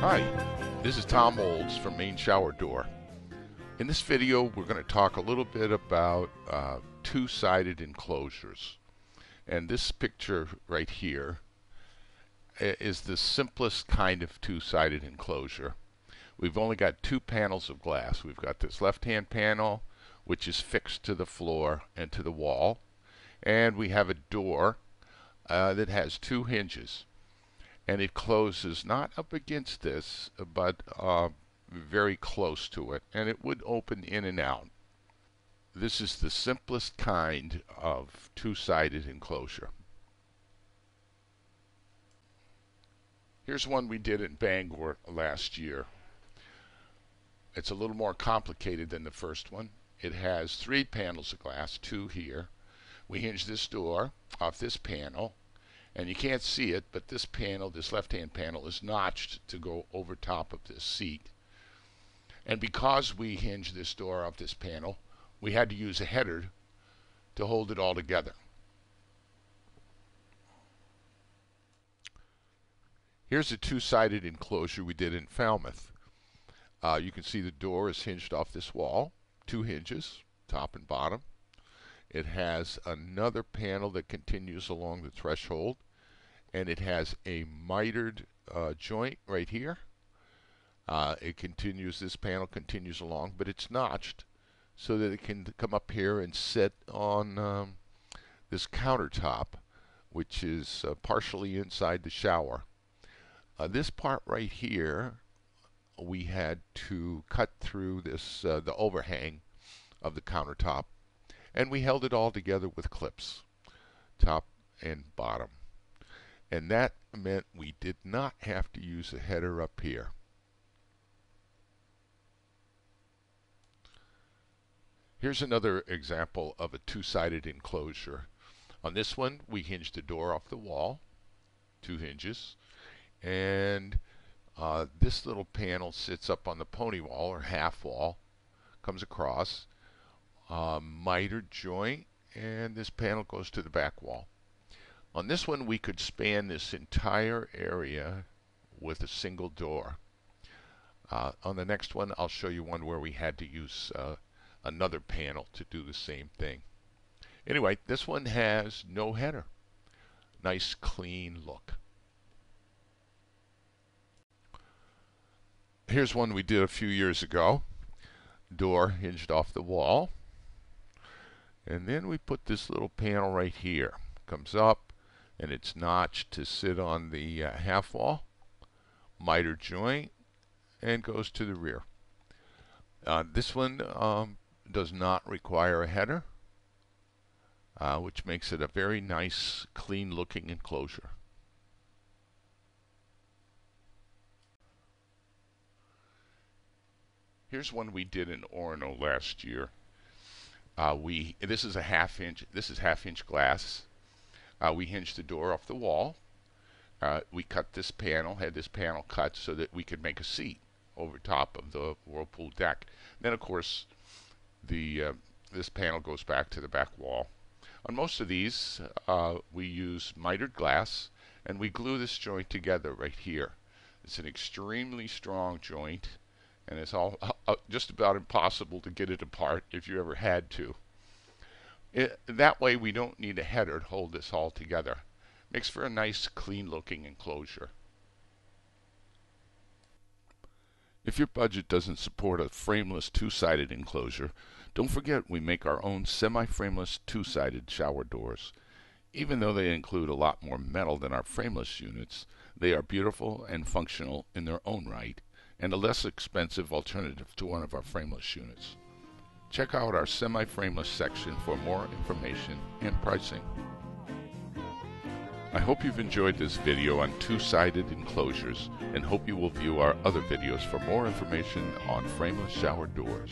Hi, this is Tom Olds from Main Shower Door. In this video, we're going to talk a little bit about two-sided enclosures. And this picture right here is the simplest kind of two-sided enclosure. We've only got two panels of glass. We've got this left-hand panel, which is fixed to the floor and to the wall. And we have a door that has two hinges. And it closes not up against this, but very close to it, and it would open in and out. This is the simplest kind of two-sided enclosure. Here's one we did in Bangor last year. It's a little more complicated than the first one. It has three panels of glass, two here. We hinge this door off this panel. And you can't see it, but this panel, this left-hand panel, is notched to go over top of this seat. And because we hinged this door off this panel, we had to use a header to hold it all together. Here's a two-sided enclosure we did in Falmouth. You can see the door is hinged off this wall, two hinges, top and bottom. It has another panel that continues along the threshold. And it has a mitered joint right here. This panel continues along, but it's notched so that it can come up here and sit on this countertop, which is partially inside the shower. This part right here, we had to cut through this the overhang of the countertop, and we held it all together with clips, top and bottom. And that meant we did not have to use a header up here. Here's another example of a two-sided enclosure. On this one, we hinged the door off the wall, two hinges, and this little panel sits up on the pony wall or half wall, comes across, mitered joint, and this panel goes to the back wall. On this one, we could span this entire area with a single door. On the next one, I'll show you one where we had to use another panel to do the same thing. Anyway, this one has no header. Nice, clean look. Here's one we did a few years ago. Door hinged off the wall. And then we put this little panel right here. Comes up. And it's notched to sit on the half wall, miter joint, and goes to the rear. This one does not require a header, which makes it a very nice, clean-looking enclosure. Here's one we did in Orono last year. This is half-inch glass. We hinged the door off the wall. We cut this panel, had this panel cut so that we could make a seat over top of the whirlpool deck. Then, of course, this panel goes back to the back wall. On most of these, we use mitered glass, and we glue this joint together right here. It's an extremely strong joint, and it's just about impossible to get it apart if you ever had to. That way we don't need a header to hold this all together. Makes for a nice, clean-looking enclosure. If your budget doesn't support a frameless two-sided enclosure, don't forget we make our own semi-frameless two-sided shower doors. Even though they include a lot more metal than our frameless units, they are beautiful and functional in their own right, and a less expensive alternative to one of our frameless units. Check out our semi-frameless section for more information and pricing. I hope you've enjoyed this video on two-sided enclosures and hope you will view our other videos for more information on frameless shower doors.